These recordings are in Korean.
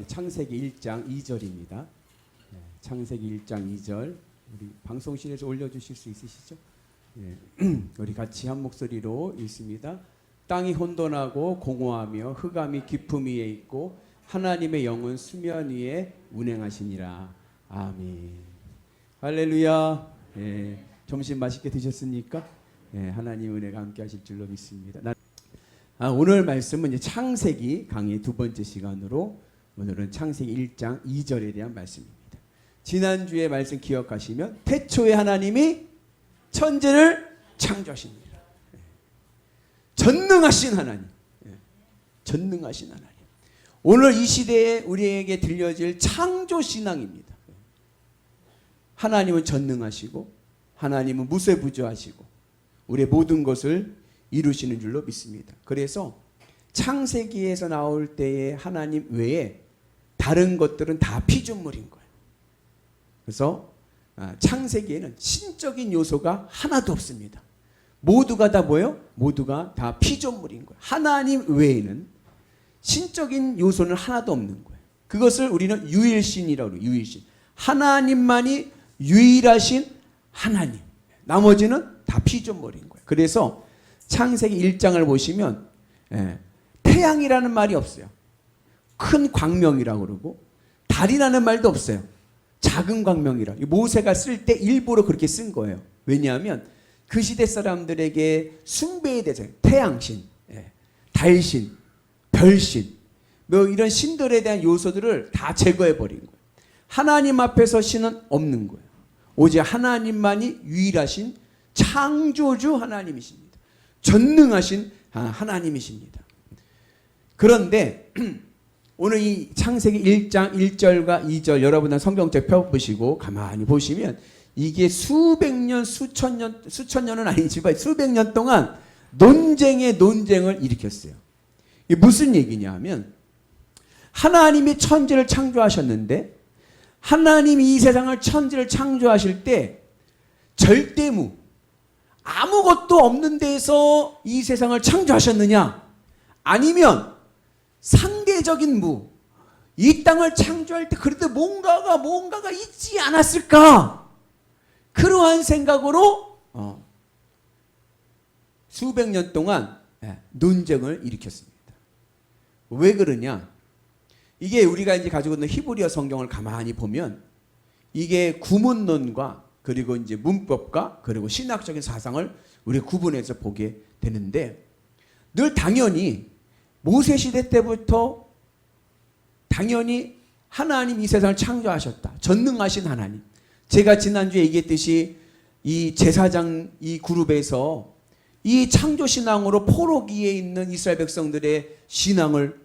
창세기 1장 2절입니다. 창세기 1장 2절 우리 방송실에서 올려주실 수 있으시죠? 우리 같이 한 목소리로 읽습니다. 땅이 혼돈하고 공허하며 흑암이 깊음 위에 있고 하나님의 영은 수면 위에 운행하시니라. 아멘. 할렐루야. 점심 맛있게 드셨습니까? 하나님 은혜가 함께 하실 줄로 믿습니다. 오늘 말씀은 이제 창세기 강의 두 번째 시간으로 오늘은 창세기 1장 2절에 대한 말씀입니다. 지난주에 말씀 기억하시면 태초에 하나님이 천지를 창조하십니다. 전능하신 하나님. 전능하신 하나님. 오늘 이 시대에 우리에게 들려질 창조신앙입니다. 하나님은 전능하시고 하나님은 무쇠부조하시고 우리의 모든 것을 이루시는 줄로 믿습니다. 그래서 창세기에서 나올 때의 하나님 외에 다른 것들은 다 피조물인 거예요. 그래서 창세기에는 신적인 요소가 하나도 없습니다. 모두가 다 뭐예요? 모두가 다 피조물인 거예요. 하나님 외에는 신적인 요소는 하나도 없는 거예요. 그것을 우리는 유일신이라고 해요. 유일신. 하나님만이 유일하신 하나님. 나머지는 다 피조물인 거예요. 그래서 창세기 1장을 보시면 태양이라는 말이 없어요. 큰 광명이라고 그러고 달이라는 말도 없어요. 작은 광명이라. 모세가 쓸 때 일부러 그렇게 쓴 거예요. 왜냐하면 그 시대 사람들에게 숭배의 대상, 태양신, 달신, 별신, 뭐 이런 신들에 대한 요소들을 다 제거해 버린 거예요. 하나님 앞에서 신은 없는 거예요. 오직 하나님만이 유일하신 창조주 하나님이십니다. 전능하신 하나님이십니다. 그런데 오늘 이 창세기 1장 1절과 2절 여러분은 성경책 펴보시고 가만히 보시면 이게 수백 년, 수천 년은 아니지만 수백 년 동안 논쟁을 일으켰어요. 이게 무슨 얘기냐 하면 하나님이 천지를 창조하셨는데 하나님이 이 세상을 천지를 창조하실 때 절대무 아무것도 없는 데에서 이 세상을 창조하셨느냐? 아니면 상대적인 무, 이 땅을 창조할 때 그래도 뭔가가 있지 않았을까? 그러한 생각으로 수백 년 동안 논쟁을 일으켰습니다. 왜 그러냐? 이게 우리가 이제 가지고 있는 히브리어 성경을 가만히 보면 이게 구문론과 그리고 이제 문법과 그리고 신학적인 사상을 우리가 구분해서 보게 되는데 늘 당연히 모세 시대 때부터 당연히 하나님 이 세상을 창조하셨다. 전능하신 하나님. 제가 지난주에 얘기했듯이 이 제사장 이 그룹에서 이 창조신앙으로 포로기에 있는 이스라엘 백성들의 신앙을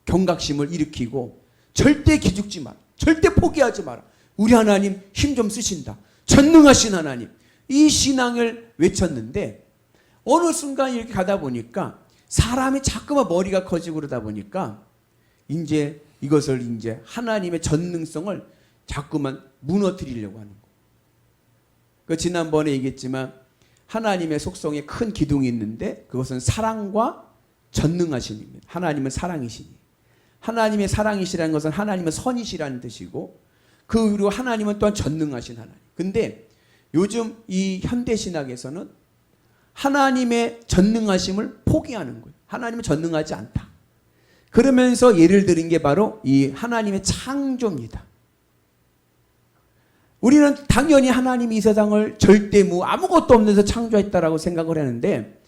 경각심을 일으키고 절대 기죽지 마라. 절대 포기하지 마라. 우리 하나님 힘 좀 쓰신다. 전능하신 하나님. 이 신앙을 외쳤는데 어느 순간 이렇게 가다 보니까 사람이 자꾸만 머리가 커지고 그러다 보니까 이제 이것을 이제 하나님의 전능성을 자꾸만 무너뜨리려고 하는 거예요. 지난번에 얘기했지만 하나님의 속성에 큰 기둥이 있는데 그것은 사랑과 전능하심입니다. 하나님은 사랑이시니. 하나님의 사랑이시라는 것은 하나님은 선이시라는 뜻이고 그리고 하나님은 또한 전능하신 하나님. 근데 요즘 이 현대신학에서는 하나님의 전능하심을 포기하는 거예요. 하나님은 전능하지 않다. 그러면서 예를 들은 게 바로 이 하나님의 창조입니다. 우리는 당연히 하나님이 이 세상을 절대무 아무것도 없는 데서 창조했다라고 생각을 하는데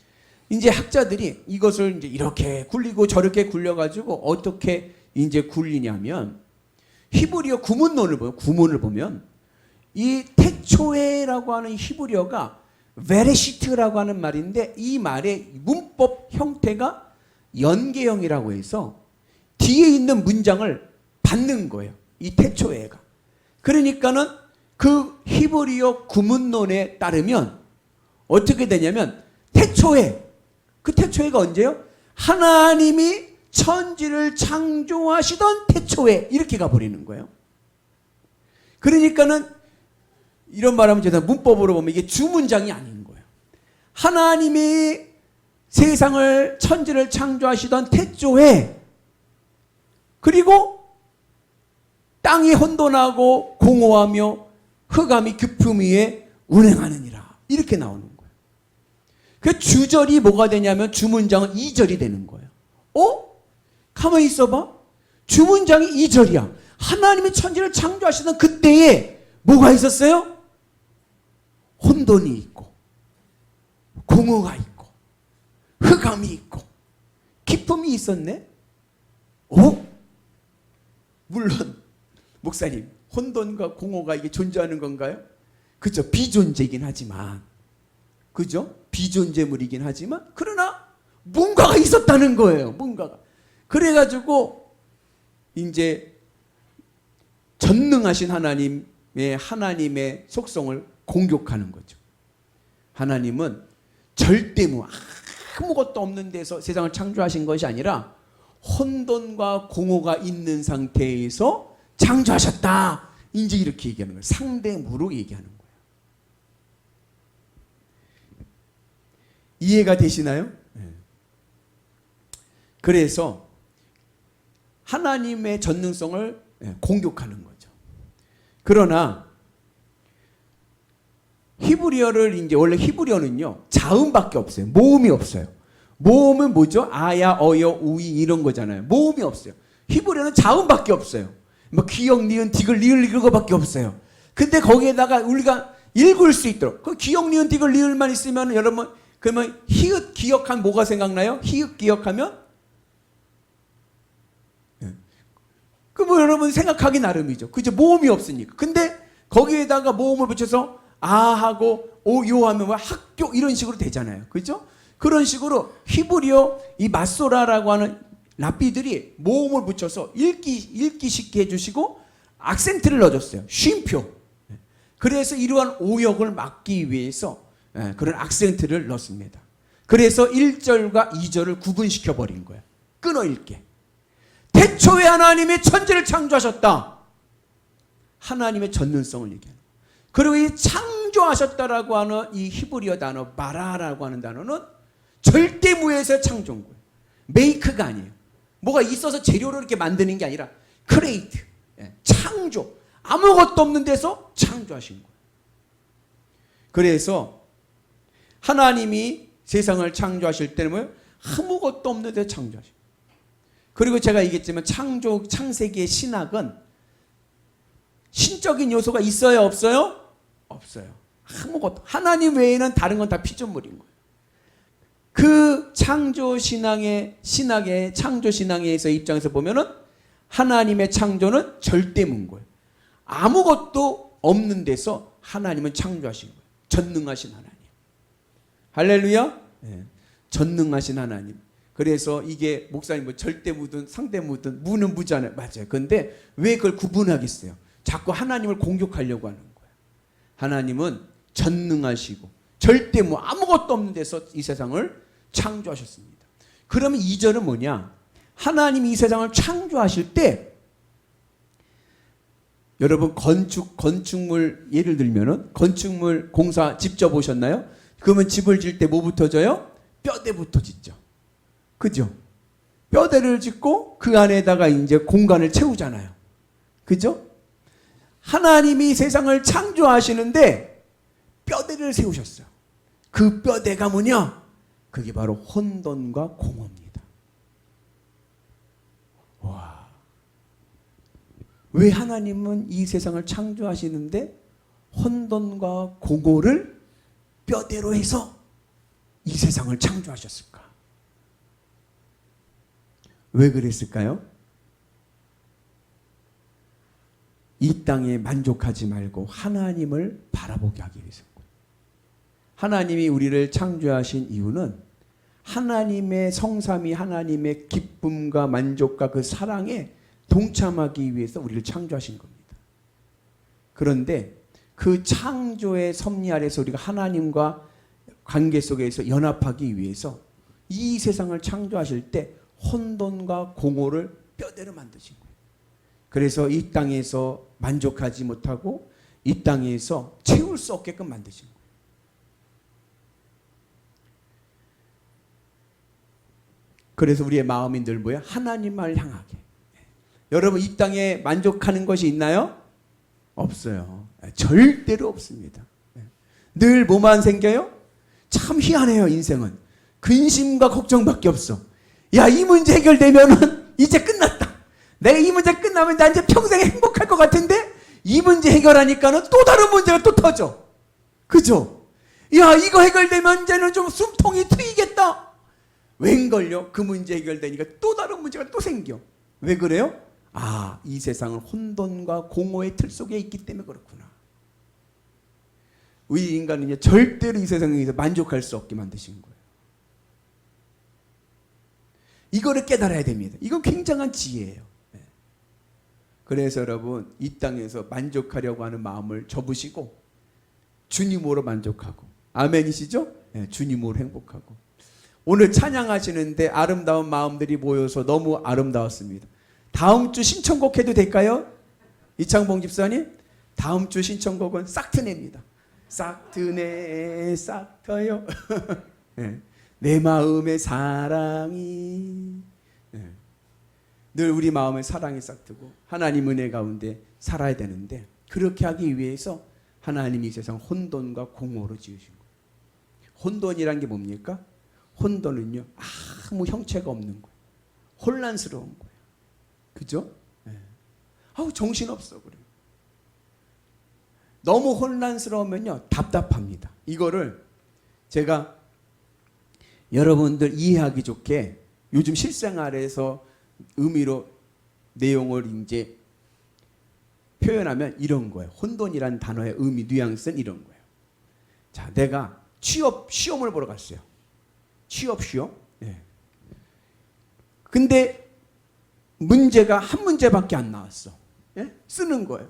이제 학자들이 이것을 이제 이렇게 굴리고 저렇게 굴려가지고 어떻게 이제 굴리냐면 히브리어 구문을 보면 이 태초에라고 하는 히브리어가 베레시트라고 하는 말인데 이 말의 문법 형태가 연계형이라고 해서 뒤에 있는 문장을 받는 거예요. 이 태초에가. 그러니까는 그 히브리어 구문론에 따르면 어떻게 되냐면 태초에 그 태초에가 언제요? 하나님이 천지를 창조하시던 태초에 이렇게 가버리는 거예요. 그러니까는 이런 말하면 제가 문법으로 보면 이게 주문장이 아닌 거예요. 하나님이 세상을 천지를 창조하시던 태초에 그리고 땅이 혼돈하고 공허하며 흑암이 깊음 위에 운행하느니라. 이렇게 나오는 거예요. 그 주절이 뭐가 되냐면 주문장은 2절이 되는 거예요. 가만히 있어봐. 주문장이 2절이야. 하나님이 천지를 창조하시던 그때에 뭐가 있었어요? 혼돈이 있고 공허가 있고 흑암이 있고 기쁨이 있었네. 물론 목사님, 혼돈과 공허가 이게 존재하는 건가요? 그죠? 비존재이긴 하지만, 그죠? 비존재물이긴 하지만, 그러나 뭔가가 있었다는 거예요. 뭔가가. 그래가지고 이제 전능하신 하나님의 속성을 공격하는 거죠. 하나님은 절대무, 아무것도 없는 데서 세상을 창조하신 것이 아니라 혼돈과 공허가 있는 상태에서 창조하셨다. 이제 이렇게 얘기하는 거예요. 상대무로 얘기하는 거예요. 이해가 되시나요? 그래서 하나님의 전능성을 공격하는 거죠. 그러나 히브리어를 이제 원래 히브리어는요 자음밖에 없어요. 모음이 없어요. 모음은 뭐죠? 아야, 어여, 우이 이런 거잖아요. 모음이 없어요. 히브리어는 자음밖에 없어요. 뭐 기역, 니은, 디귿, 리을 이런 거밖에 없어요. 근데 거기에다가 우리가 읽을 수 있도록 그 기역, 니은, 디귿, 리을만 있으면 여러분 그러면 히읗 기억하면 뭐가 생각나요? 히읗 기억하면 그 뭐 여러분 생각하기 나름이죠. 그죠? 모음이 없으니까. 근데 거기에다가 모음을 붙여서 아하고 오요하면 뭐 학교 이런 식으로 되잖아요. 그죠? 그런 식으로 히브리어 이 마소라라고 하는 랍비들이 모음을 붙여서 읽기 쉽게 해주시고 악센트를 넣어줬어요. 쉼표. 그래서 이러한 오역을 막기 위해서 그런 악센트를 넣습니다. 그래서 1절과 2절을 구분시켜 버린 거예요. 끊어 읽게. 태초에 하나님이 천지를 창조하셨다. 하나님의 전능성을 얘기하는 거예요. 그리고 이 창조하셨다라고 하는 이 히브리어 단어 바라라고 하는 단어는 절대무에서 창조한 거예요. 메이크가 아니에요. 뭐가 있어서 재료로 이렇게 만드는 게 아니라 크레이트, 창조. 아무것도 없는 데서 창조하신 거예요. 그래서 하나님이 세상을 창조하실 때는 뭐예요? 아무것도 없는 데서 창조하신 거예요. 그리고 제가 얘기했지만 창세기의 신학은 신적인 요소가 있어요? 없어요? 없어요. 아무것도. 하나님 외에는 다른 건 다 피조물인 거예요. 그 신학의 창조신앙에서 입장에서 보면은 하나님의 창조는 절대무인 거예요. 아무것도 없는 데서 하나님은 창조하신 거예요. 전능하신 하나님. 할렐루야? 네. 전능하신 하나님. 그래서 이게 목사님 뭐 절대무든 상대무든 무는 무잖아요. 맞아요. 그런데 왜 그걸 구분하겠어요? 자꾸 하나님을 공격하려고 하는 거예요. 하나님은 전능하시고 절대무 아무것도 없는 데서 이 세상을 창조하셨습니다. 그러면 2절은 뭐냐? 하나님이 이 세상을 창조하실 때 여러분 건축물 예를 들면은 건축물 공사 직접 보셨나요? 그러면 집을 질 때 뭐부터 져요? 뼈대부터 짓죠. 그죠? 뼈대를 짓고 그 안에다가 이제 공간을 채우잖아요. 그죠? 하나님이 세상을 창조하시는데 뼈대를 세우셨어요. 그 뼈대가 뭐냐? 그게 바로 혼돈과 공허입니다. 와. 왜 하나님은 이 세상을 창조하시는데 혼돈과 공허를 뼈대로 해서 이 세상을 창조하셨을까? 왜 그랬을까요? 이 땅에 만족하지 말고 하나님을 바라보게 하기 위해서입니다. 하나님이 우리를 창조하신 이유는 하나님의 성삼위 하나님의 기쁨과 만족과 그 사랑에 동참하기 위해서 우리를 창조하신 겁니다. 그런데 그 창조의 섭리 아래서 우리가 하나님과 관계 속에서 연합하기 위해서 이 세상을 창조하실 때 혼돈과 공허를 뼈대로 만드신 거예요. 그래서 이 땅에서 만족하지 못하고 이 땅에서 채울 수 없게끔 만드신 거예요. 그래서 우리의 마음이 늘 뭐야? 하나님을 향하게. 여러분 이 땅에 만족하는 것이 있나요? 없어요. 절대로 없습니다. 늘 뭐만 생겨요? 참 희한해요. 인생은 근심과 걱정밖에 없어. 야, 이 문제 해결되면은 이제 끝났다. 내가 이 문제 끝나면 나 이제 평생 행복할 것 같은데 이 문제 해결하니까는 또 다른 문제가 또 터져. 그죠? 야, 이거 해결되면 이제는 좀 숨통이 트이겠다. 웬걸요? 그 문제 해결되니까 또 다른 문제가 또 생겨. 왜 그래요? 아, 이 세상은 혼돈과 공허의 틀 속에 있기 때문에 그렇구나. 우리 인간은 이제 절대로 이 세상에서 만족할 수 없게 만드신 거예요. 이거를 깨달아야 됩니다. 이건 굉장한 지혜예요. 그래서 여러분 이 땅에서 만족하려고 하는 마음을 접으시고 주님으로 만족하고, 아멘이시죠? 네, 주님으로 행복하고. 오늘 찬양하시는데 아름다운 마음들이 모여서 너무 아름다웠습니다. 다음 주 신청곡 해도 될까요? 이창봉 집사님, 다음 주 신청곡은 싹트네입니다. 싹트네 싹터요. 네. 내 마음의 사랑이, 네. 늘 우리 마음의 사랑이 싹트고 하나님 은혜 가운데 살아야 되는데, 그렇게 하기 위해서 하나님이 이 세상 혼돈과 공허로 지으신 거예요. 혼돈이란 게 뭡니까? 혼돈은요, 아무 형체가 없는 거예요. 혼란스러운 거예요. 그죠? 네. 아우 정신없어 그래요. 너무 혼란스러우면요 답답합니다. 이거를 제가 여러분들 이해하기 좋게 요즘 실생활에서 의미로 내용을 이제 표현하면 이런 거예요. 혼돈이라는 단어의 의미, 뉘앙스는 이런 거예요. 자, 내가 취업 시험을 보러 갔어요. 취업 시험. 네. 근데 문제가 한 문제밖에 안 나왔어. 예? 쓰는 거예요.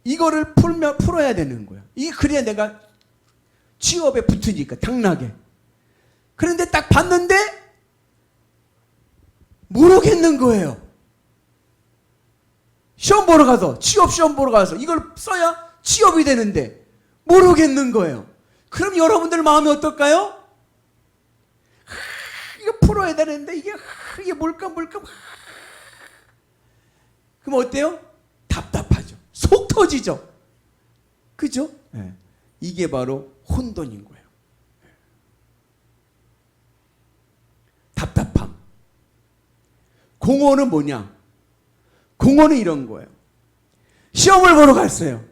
이거를 풀어야 되는 거야. 이게 그래야 내가 취업에 붙으니까 당나게. 그런데 딱 봤는데 모르겠는 거예요. 시험 보러 가서, 취업 시험 보러 가서 이걸 써야 취업이 되는데 모르겠는 거예요. 그럼 여러분들 마음이 어떨까요? 이거 풀어야 되는데 이게 뭘까. 그럼 어때요? 답답하죠. 속 터지죠. 그죠? 네. 이게 바로 혼돈인 거예요. 답답함. 공허는 뭐냐? 공허는 이런 거예요. 시험을 보러 갔어요.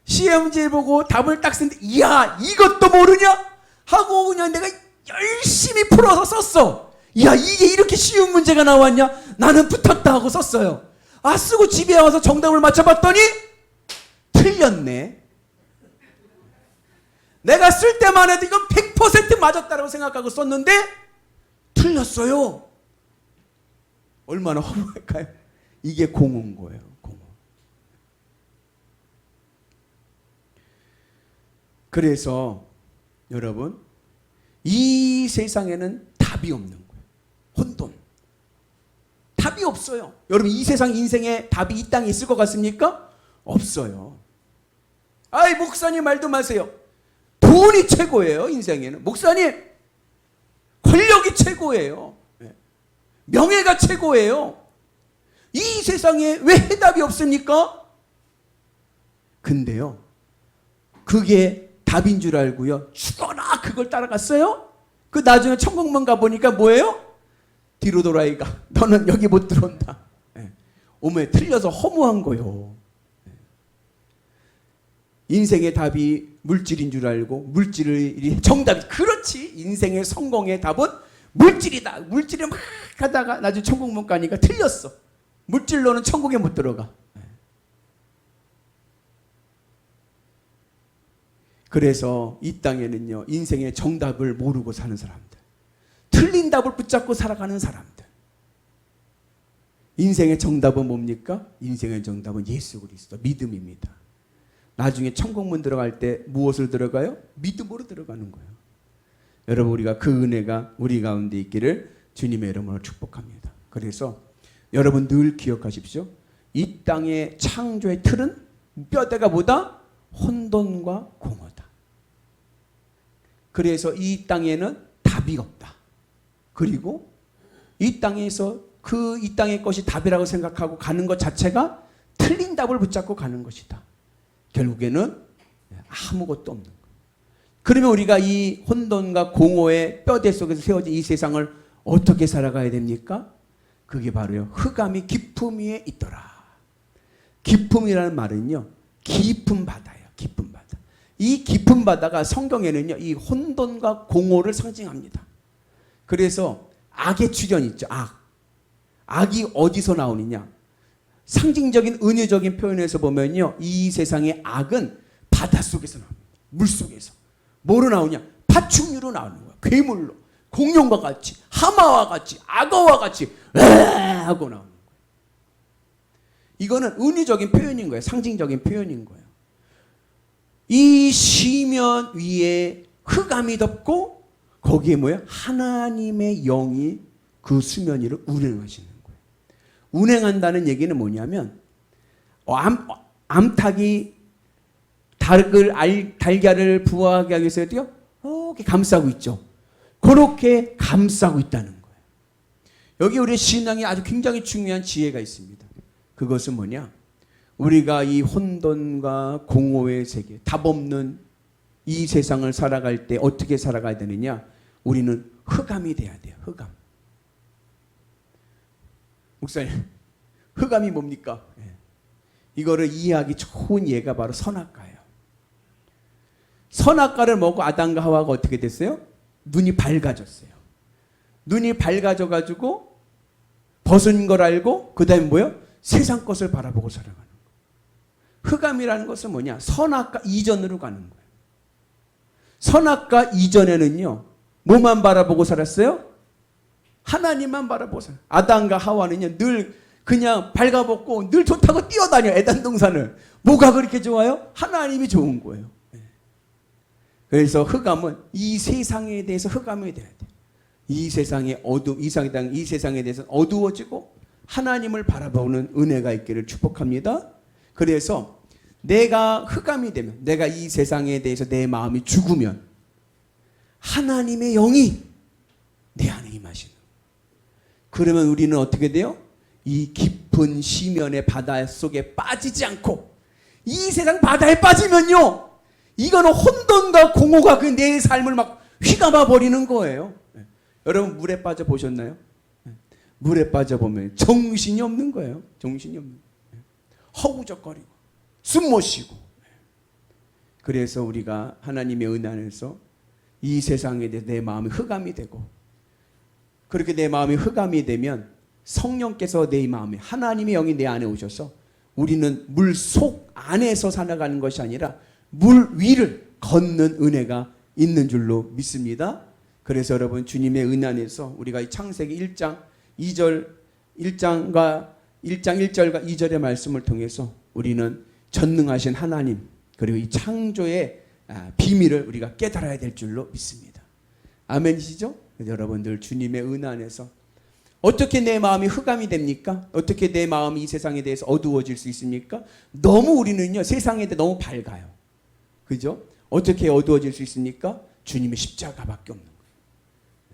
시험지 보고 답을 딱 쓰는데, 이야, 이것도 모르냐? 하고 그냥 내가 열심히 풀어서 썼어. 이야, 이게 이렇게 쉬운 문제가 나왔냐? 나는 붙었다 하고 썼어요. 아, 쓰고 집에 와서 정답을 맞춰봤더니 틀렸네. 내가 쓸 때만 해도 이건 100% 맞았다고 생각하고 썼는데 틀렸어요. 얼마나 허무할까요? 이게 공허인 거예요. 공허. 그래서 여러분, 이 세상에는 답이 없는 거예요. 혼돈. 답이 없어요. 여러분, 이 세상 인생에 답이 이 땅에 있을 것 같습니까? 없어요. 아이, 목사님 말도 마세요. 돈이 최고예요, 인생에는. 목사님, 권력이 최고예요. 명예가 최고예요. 이 세상에 왜 해답이 없습니까? 근데요, 그게 답인 줄 알고요, 죽어라 그걸 따라갔어요? 그 나중에 천국만 가보니까 뭐예요? 뒤로 돌아이가, 너는 여기 못 들어온다. 오면 틀려서 허무한 거요. 인생의 답이 물질인 줄 알고 물질이 정답이, 그렇지. 인생의 성공의 답은 물질이다. 물질을 막 하다가 나중에 천국 못 가니까 틀렸어. 물질로는 천국에 못 들어가. 그래서 이 땅에는요, 인생의 정답을 모르고 사는 사람들, 틀린 답을 붙잡고 살아가는 사람들. 인생의 정답은 뭡니까? 인생의 정답은 예수 그리스도, 믿음입니다. 나중에 천국문 들어갈 때 무엇을 들어가요? 믿음으로 들어가는 거예요. 여러분, 우리가 그 은혜가 우리 가운데 있기를 주님의 이름으로 축복합니다. 그래서 여러분 늘 기억하십시오. 이 땅의 창조의 틀은 뼈대가 뭐다? 혼돈과 공허다. 그래서 이 땅에는 답이 없다. 그리고 이 땅에서 그 이 땅의 것이 답이라고 생각하고 가는 것 자체가 틀린 답을 붙잡고 가는 것이다. 결국에는 아무것도 없는 거예요. 그러면 우리가 이 혼돈과 공허의 뼈대 속에서 세워진 이 세상을 어떻게 살아가야 됩니까? 그게 바로요, 흑암이 깊음 위에 있더라. 깊음이라는 말은요, 깊은 바다예요. 깊은 바다. 이 깊은 바다가 성경에는요, 이 혼돈과 공허를 상징합니다. 그래서 악의 출현이 있죠. 악이 어디서 나오느냐? 상징적인 은유적인 표현에서 보면요, 이 세상의 악은 바닷속에서 나옵니다. 물속에서. 뭐로 나오냐? 파충류로 나오는 거야. 괴물로. 공룡과 같이, 하마와 같이, 악어와 같이 하고 나오는 거예요. 이거는 은유적인 표현인 거예요. 상징적인 표현인 거예요. 이 시면 위에 흑암이 덮고 거기에 뭐예요? 하나님의 영이 그 수면 위를 운행하시는 거예요. 운행한다는 얘기는 뭐냐면 암탉이 달걀을 부화하게 하기 위해서 이렇게 감싸고 있죠. 그렇게 감싸고 있다는 거예요. 여기 우리의 신앙에 아주 굉장히 중요한 지혜가 있습니다. 그것은 뭐냐? 우리가 이 혼돈과 공허의 세계, 답 없는 이 세상을 살아갈 때 어떻게 살아가야 되느냐? 우리는 흑암이 돼야 돼요. 흑암. 목사님, 흑암이 뭡니까? 이거를 이해하기 좋은 예가 바로 선악과예요. 선악과를 먹고 아담과 하와가 어떻게 됐어요? 눈이 밝아졌어요. 눈이 밝아져가지고 벗은 걸 알고 그 다음에 뭐예요? 세상 것을 바라보고 살아가는 거예요. 흑암이라는 것은 뭐냐? 선악과 이전으로 가는 거예요. 선악과 이전에는요, 뭐만 바라보고 살았어요? 하나님만 바라보고 살아요. 아담과 하와는요, 늘 그냥 발가벗고 늘 좋다고 뛰어다녀, 에덴 동산을. 뭐가 그렇게 좋아요? 하나님이 좋은 거예요. 그래서 흑암은 이 세상에 대해서 흑암이 돼야 돼요. 이 세상의 이 세상에 대해서 어두워지고 하나님을 바라보는 은혜가 있기를 축복합니다. 그래서 내가 흑암이 되면, 내가 이 세상에 대해서 내 마음이 죽으면 하나님의 영이 내 안에 임하시는 거예요. 그러면 우리는 어떻게 돼요? 이 깊은 시면의 바다 속에 빠지지 않고, 이 세상 바다에 빠지면요, 이거는 혼돈과 공허가 그 내 삶을 막 휘감아 버리는 거예요. 여러분 물에 빠져 보셨나요? 물에 빠져 보면 정신이 없는 거예요. 정신이 없는 거예요. 허우적거리고 숨 못 쉬고. 그래서 우리가 하나님의 은혜 안에서 이 세상에 대해 내 마음이 흑암이 되고, 그렇게 내 마음이 흑암이 되면 성령께서 내 마음에, 하나님의 영이 내 안에 오셔서 우리는 물 속 안에서 살아가는 것이 아니라 물 위를 걷는 은혜가 있는 줄로 믿습니다. 그래서 여러분 주님의 은혜 안에서 우리가 이 창세기 1장 1절과 2절의 말씀을 통해서 우리는 전능하신 하나님, 그리고 이 창조의 비밀을 우리가 깨달아야 될 줄로 믿습니다. 아멘이시죠? 여러분들 주님의 은혜 안에서 어떻게 내 마음이 흑암이 됩니까? 어떻게 내 마음이 이 세상에 대해서 어두워질 수 있습니까? 너무 우리는요, 세상에 대해 너무 밝아요. 그죠? 어떻게 어두워질 수 있습니까? 주님의 십자가밖에 없는 거예요.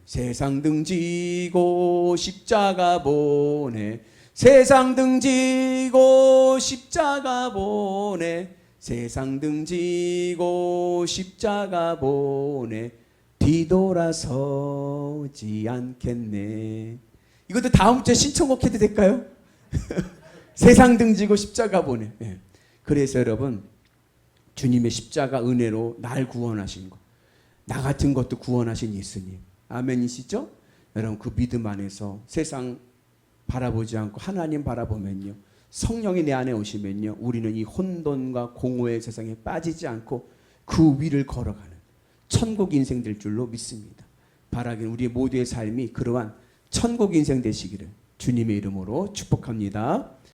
세상 등지고 십자가 보내, 세상 등지고 십자가 보내, 세상 등지고 십자가 보내, 뒤돌아서지 않겠네. 이것도 다음 주에 신청곡 해도 될까요? 세상 등지고 십자가 보내. 그래서 여러분, 주님의 십자가 은혜로 날 구원하신 것, 나 같은 것도 구원하신 예수님, 아멘이시죠? 여러분 그 믿음 안에서 세상 바라보지 않고 하나님 바라보면요, 성령이 내 안에 오시면요, 우리는 이 혼돈과 공허의 세상에 빠지지 않고 그 위를 걸어가는 천국 인생 될 줄로 믿습니다. 바라기는 우리 모두의 삶이 그러한 천국 인생 되시기를 주님의 이름으로 축복합니다.